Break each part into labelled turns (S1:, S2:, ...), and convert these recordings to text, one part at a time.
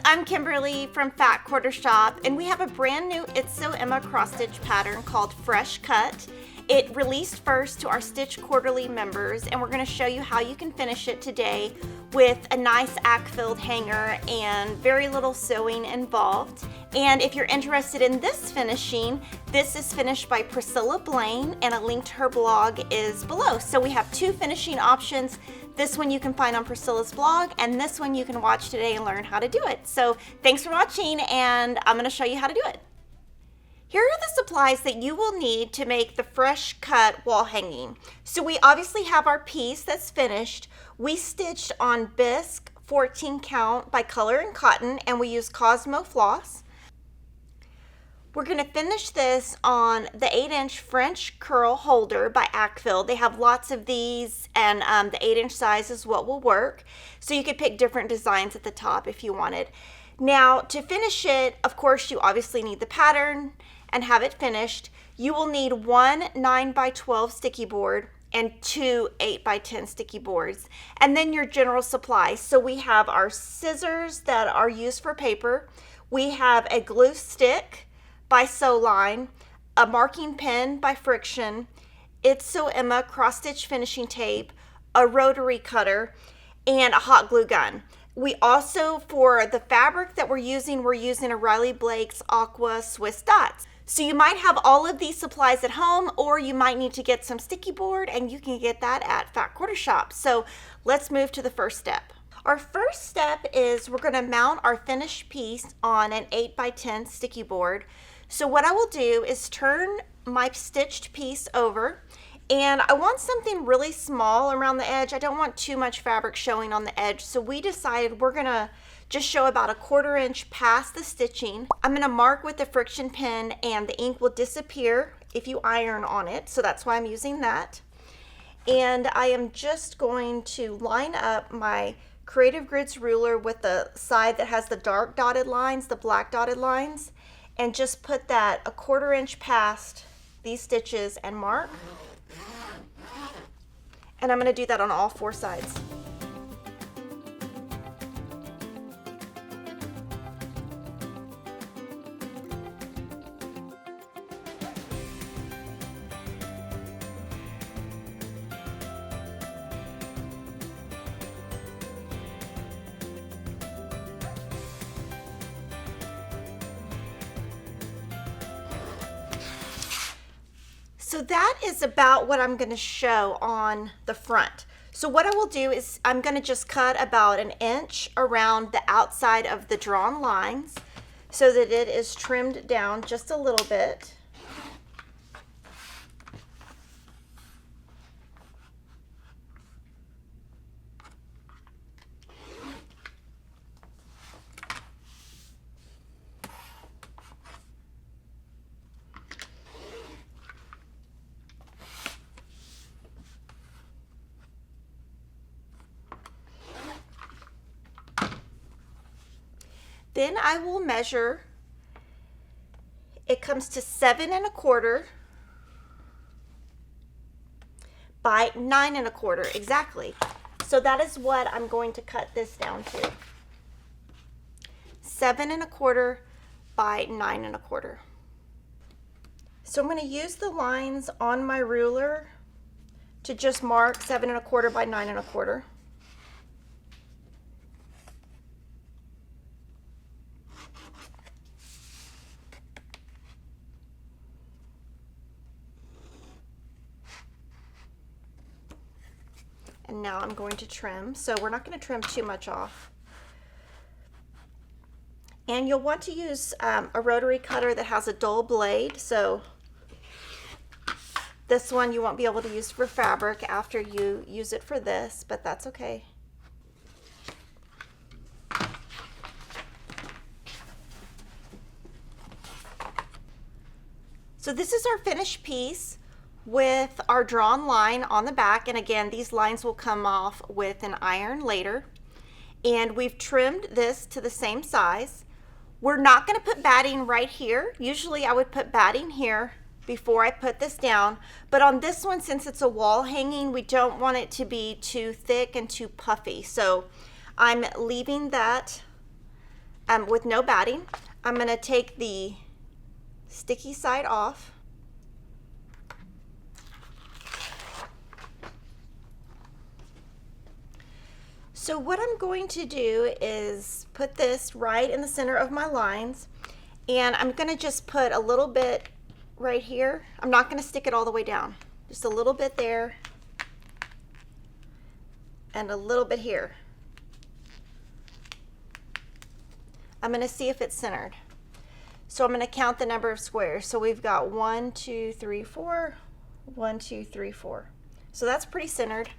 S1: I'm Kimberly from Fat Quarter Shop, and we have a brand new It's So Emma cross stitch pattern called Fresh Cut. It released first to our Stitch Quarterly members, and we're going to show you how you can finish it today with a nice acque-filled hanger and very little sewing involved. And if you're interested in this finishing, this is finished by Priscilla Blaine, and a link to her blog is below. So we have two finishing options. This one you can find on Priscilla's blog, and this one you can watch today and learn how to do it. So thanks for watching, and I'm going to show you how to do it. Here are the supplies that you will need to make the Fresh Cut wall hanging. So we obviously have our piece that's finished. We stitched on bisque 14 count by Color and Cotton, and we use Cosmo floss. We're going to finish this on the 8-inch French curl holder by Acquil. They have lots of these, and the 8-inch size is what will work. So you could pick different designs at the top if you wanted. Now to finish it, of course, you obviously need the pattern and have it finished. You will need one 9x12 sticky board and two 8x10 sticky boards, and then your general supplies. So we have our scissors that are used for paper. We have a glue stick by Sew Line, a marking pen by Friction, It's So Emma cross stitch finishing tape, a rotary cutter, and a hot glue gun. We also, for the fabric that we're using a Riley Blake's Aqua Swiss Dots. So you might have all of these supplies at home, or you might need to get some sticky board, and you can get that at Fat Quarter Shop. So let's move to the first step. Our first step is we're going to mount our finished piece on an 8x10 sticky board. So what I will do is turn my stitched piece over, and I want something really small around the edge. I don't want too much fabric showing on the edge, so we decided we're going to just show about a 1/4 inch past the stitching. I'm going to mark with the Friction pen, and the ink will disappear if you iron on it, so that's why I'm using that. And I am just going to line up my Creative Grids ruler with the side that has the dark dotted lines, the black dotted lines, and just put that a 1/4 inch past these stitches and mark. And I'm going to do that on all 4 sides. So that is about what I'm going to show on the front. So what I will do is I'm going to just cut about 1 inch around the outside of the drawn lines so that it is trimmed down just a little bit. Then I will measure. It comes to 7 1/4 by 9 1/4 exactly. So that is what I'm going to cut this down to. 7 1/4 by 9 1/4. So I'm going to use the lines on my ruler to just mark 7 1/4 by 9 1/4. And now I'm going to trim. So we're not going to trim too much off. And you'll want to use a rotary cutter that has a dull blade. So this one you won't be able to use for fabric after you use it for this, but that's okay. So this is our finished piece with our drawn line on the back, and again these lines will come off with an iron later, and we've trimmed this to the same size. We're not going to put batting right here. Usually I would put batting here before I put this down, but on this one, since it's a wall hanging, we don't want it to be too thick and too puffy, so I'm leaving that with no batting. I'm going to take the sticky side off. So what I'm going to do is put this right in the center of my lines, and I'm going to just put a little bit right here. I'm not going to stick it all the way down, just a little bit there and a little bit here. I'm going to see if it's centered. So I'm going to count the number of squares. So we've got 1, 2, 3, 4, 1, 2, 3, 4. So that's pretty centered.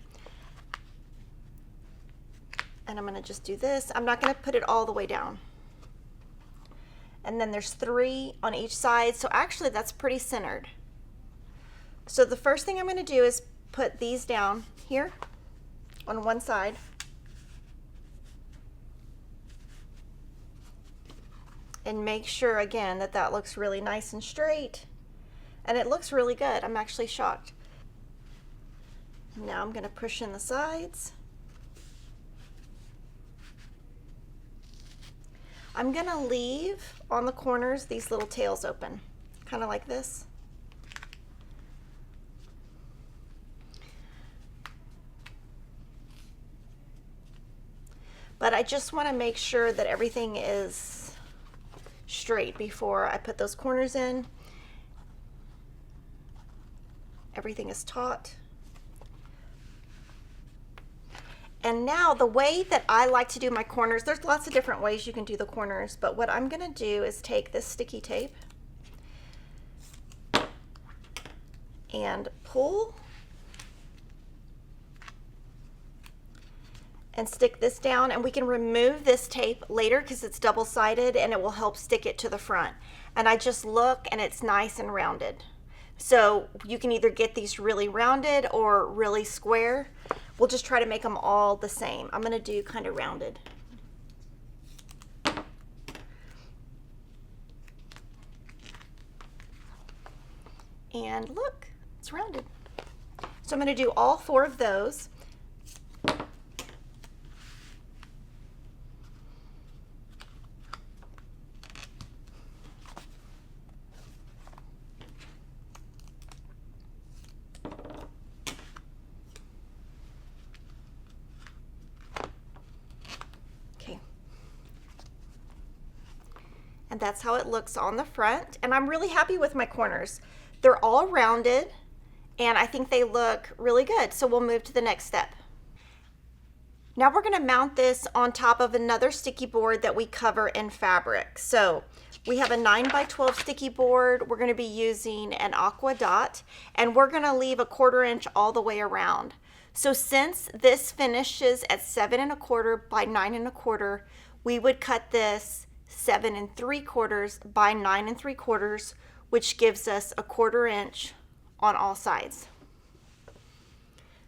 S1: And I'm going to just do this. I'm not going to put it all the way down. And then there's 3 on each side. So actually that's pretty centered. So the first thing I'm going to do is put these down here on one side. And make sure again that that looks really nice and straight. And it looks really good. I'm actually shocked. Now I'm going to push in the sides. I'm going to leave on the corners these little tails open, kind of like this. But I just want to make sure that everything is straight before I put those corners in. Everything is taut. And now the way that I like to do my corners, there's lots of different ways you can do the corners, but what I'm going to do is take this sticky tape and pull and stick this down, and we can remove this tape later because it's double-sided and it will help stick it to the front. And I just look and it's nice and rounded. So you can either get these really rounded or really square. We'll just try to make them all the same. I'm going to do kind of rounded. And look, it's rounded. So I'm going to do all 4 of those. And that's how it looks on the front. And I'm really happy with my corners. They're all rounded and I think they look really good. So we'll move to the next step. Now we're going to mount this on top of another sticky board that we cover in fabric. So we have a 9x12 sticky board. We're going to be using an aqua dot, and we're going to leave a 1/4 inch all the way around. So since this finishes at 7 1/4 by 9 1/4, we would cut this 7 3/4 by 9 3/4, which gives us a 1/4 inch on all sides.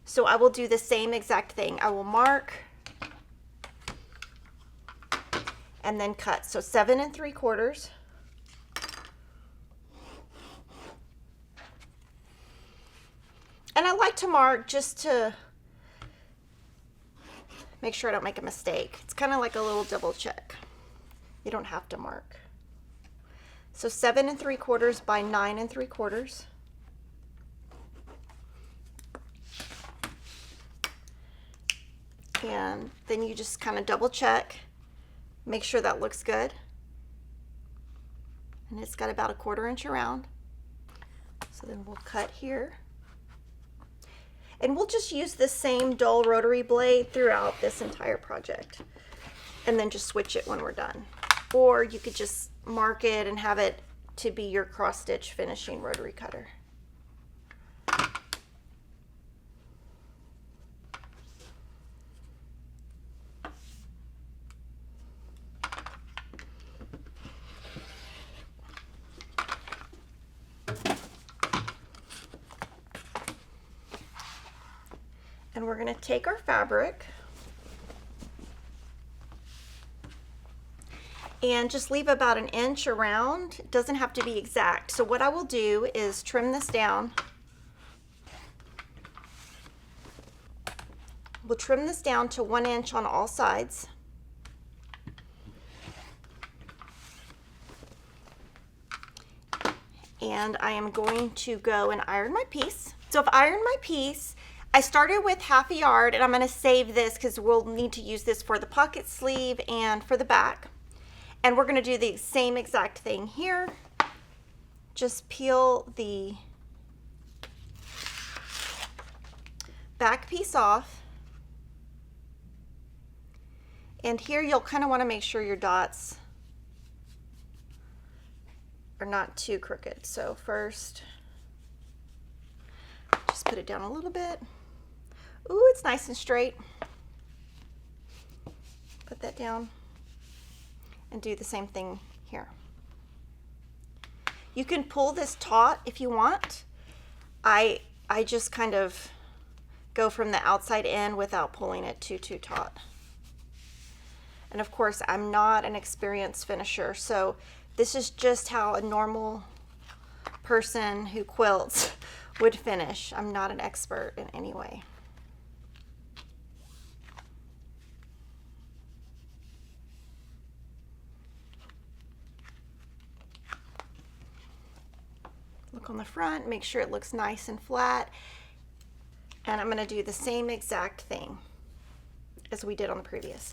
S1: So I will do the same exact thing. I will mark and then cut. So 7 3/4. And I like to mark just to make sure I don't make a mistake. It's kind of like a little double check. You don't have to mark. So 7 3/4 by 9 3/4. And then you just kind of double check, make sure that looks good. And it's got about a 1/4 inch around. So then we'll cut here. And we'll just use the same dull rotary blade throughout this entire project. And then just switch it when we're done. Or you could just mark it and have it to be your cross stitch finishing rotary cutter. And we're going to take our fabric and just leave about 1 inch around. It doesn't have to be exact. So what I will do is trim this down. We'll trim this down to 1 inch on all sides. and I am going to go and iron my piece. So I've ironed my piece. I started with 1/2 yard, and I'm going to save this because we'll need to use this for the pocket sleeve and for the back. And we're going to do the same exact thing here. Just peel the back piece off. And here you'll kind of want to make sure your dots are not too crooked. So first, just put it down a little bit. Ooh, it's nice and straight. Put that down and do the same thing here. You can pull this taut if you want. I just kind of go from the outside in without pulling it too taut. And of course, I'm not an experienced finisher, so this is just how a normal person who quilts would finish. I'm not an expert in any way. Look on the front, make sure it looks nice and flat. And I'm going to do the same exact thing as we did on the previous.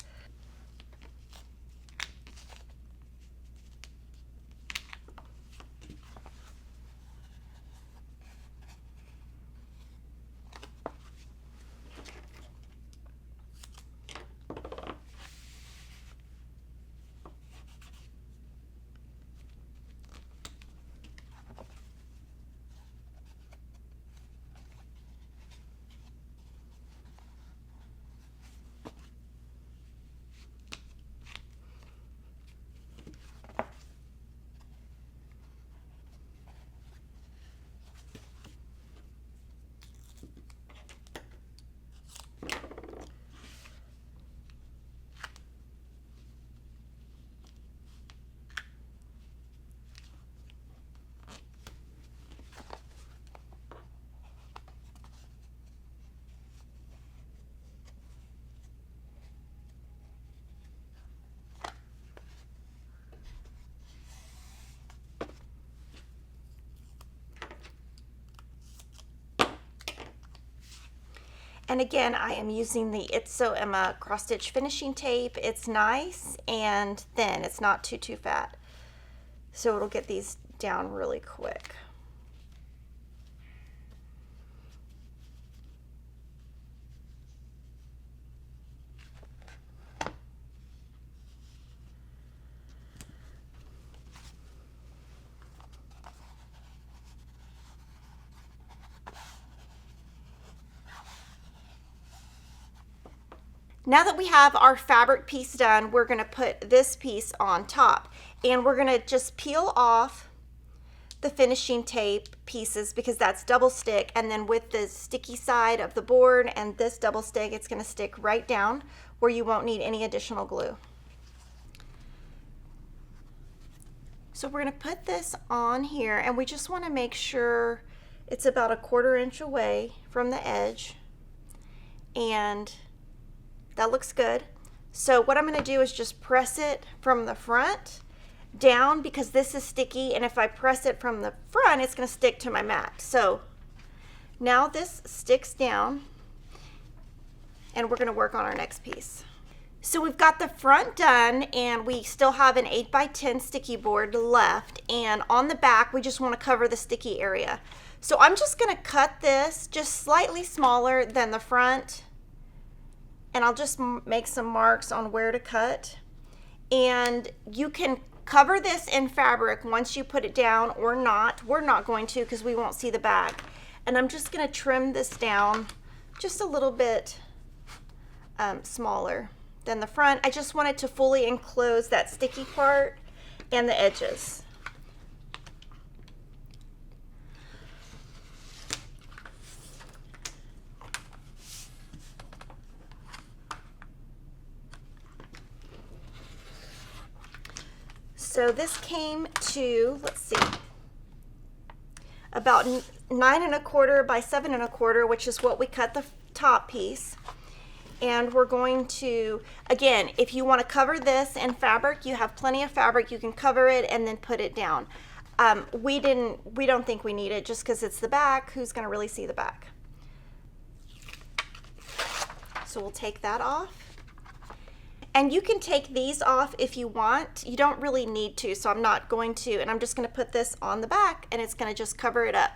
S1: And again, I am using the It's So Emma cross stitch finishing tape. It's nice and thin. It's not too fat. So it'll get these down really quick. Now that we have our fabric piece done, we're going to put this piece on top, and we're going to just peel off the finishing tape pieces because that's double stick, and then with the sticky side of the board and this double stick, it's going to stick right down where you won't need any additional glue. So we're going to put this on here, and we just want to make sure it's about 1/4 inch away from the edge, and that looks good. So what I'm going to do is just press it from the front down because this is sticky, and if I press it from the front, it's going to stick to my mat. So now this sticks down, and we're going to work on our next piece. So we've got the front done, and we still have an 8x10 sticky board left, and on the back we just want to cover the sticky area. So I'm just going to cut this just slightly smaller than the front, and I'll just make some marks on where to cut. And you can cover this in fabric once you put it down or not. We're not going to because we won't see the back. And I'm just going to trim this down just a little bit smaller than the front. I just want it to fully enclose that sticky part and the edges. So this came to, let's see, about 9 1/4 by 7 1/4, which is what we cut the top piece. And we're going to, again, if you want to cover this in fabric, you have plenty of fabric, you can cover it and then put it down. We don't think we need it just because it's the back. Who's going to really see the back? So we'll take that off. And you can take these off if you want. You don't really need to, so I'm not going to. And I'm just going to put this on the back, and it's going to just cover it up.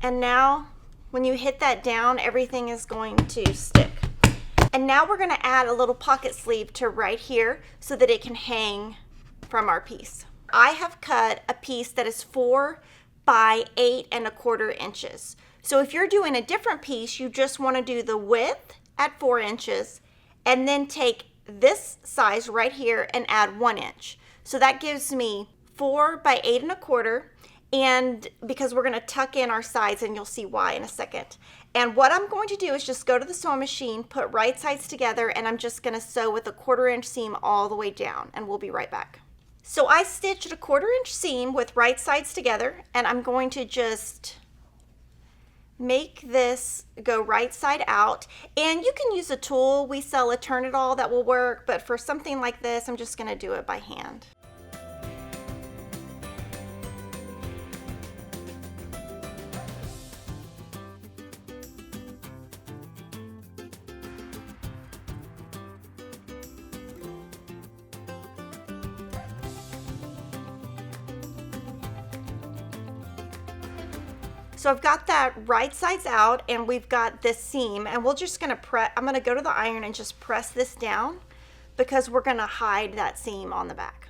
S1: And now, when you hit that down, everything is going to stick. And now we're going to add a little pocket sleeve to right here so that it can hang from our piece. I have cut a piece that is 4 by 8 1/4 inches. So if you're doing a different piece, you just want to do the width at 4 inches and then take this size right here and add 1 inch. So that gives me 4 by 8 1/4, and because we're going to tuck in our sides, and you'll see why in a second. And what I'm going to do is just go to the sewing machine, put right sides together, and I'm just going to sew with a 1/4 inch seam all the way down, and we'll be right back. So I stitched a 1/4 inch seam with right sides together, and I'm going to just make this go right side out. And you can use a tool. We sell a Turn-It-All that will work, but for something like this, I'm just going to do it by hand. So I've got that right sides out, and we've got this seam, and we're just going to press. I'm going to go to the iron and just press this down because we're going to hide that seam on the back.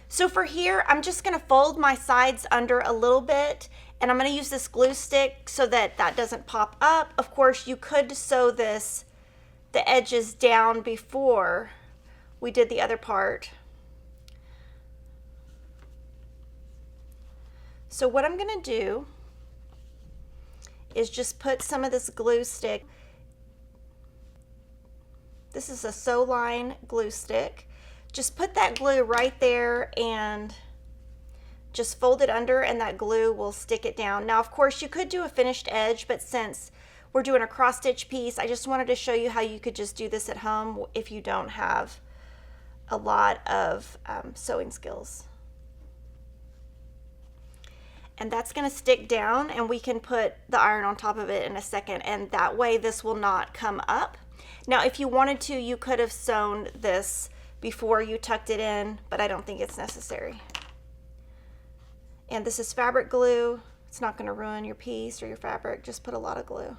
S1: So for here, I'm just going to fold my sides under a little bit, and I'm going to use this glue stick so that that doesn't pop up. Of course, you could sew the edges down before we did the other part. So what I'm going to do is just put some of this glue stick. This is a Sew Line glue stick. Just put that glue right there and just fold it under, and that glue will stick it down. Now, of course, you could do a finished edge, but since we're doing a cross stitch piece, I just wanted to show you how you could just do this at home if you don't have a lot of sewing skills. And that's going to stick down, and we can put the iron on top of it in a second, and that way this will not come up. Now, if you wanted to, you could have sewn this before you tucked it in, but I don't think it's necessary. And this is fabric glue. It's not going to ruin your piece or your fabric. Just put a lot of glue.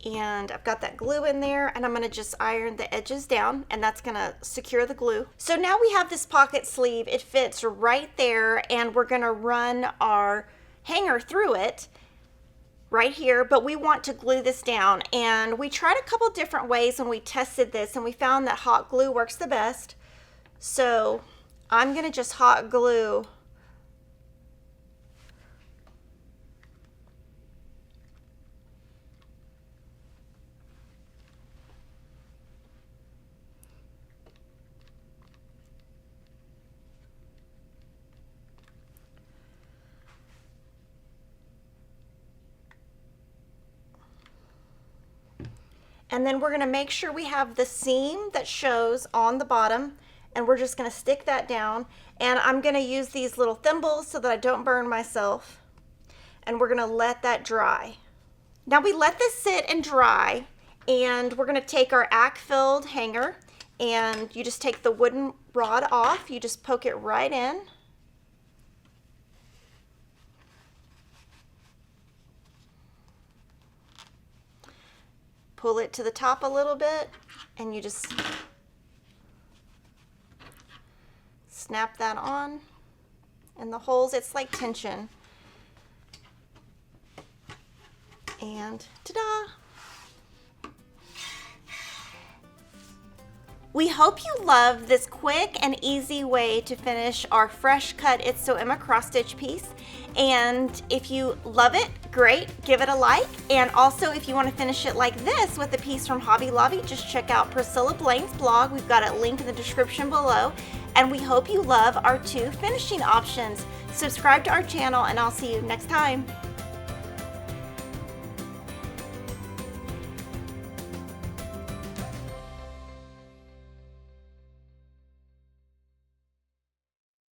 S1: And I've got that glue in there, and I'm going to just iron the edges down, and that's going to secure the glue. So now we have this pocket sleeve. It fits right there, and we're going to run our hanger through it right here, but we want to glue this down. And we tried a couple different ways when we tested this, and we found that hot glue works the best. So I'm going to just hot glue and then we're going to make sure we have the seam that shows on the bottom, and we're just going to stick that down. And I'm going to use these little thimbles so that I don't burn myself, and we're going to let that dry. Now we let this sit and dry, and we're going to take our ack-filled hanger, and you just take the wooden rod off. You just poke it right in. Pull it to the top a little bit, and you just snap that on. And the holes, it's like tension. And ta-da! We hope you love this quick and easy way to finish our fresh cut It's So Emma cross stitch piece. And if you love it, great, give it a like. And also if you want to finish it like this with a piece from Hobby Lobby, just check out Priscilla Blaine's blog. We've got it linked in the description below. And we hope you love our 2 finishing options. Subscribe to our channel and I'll see you next time.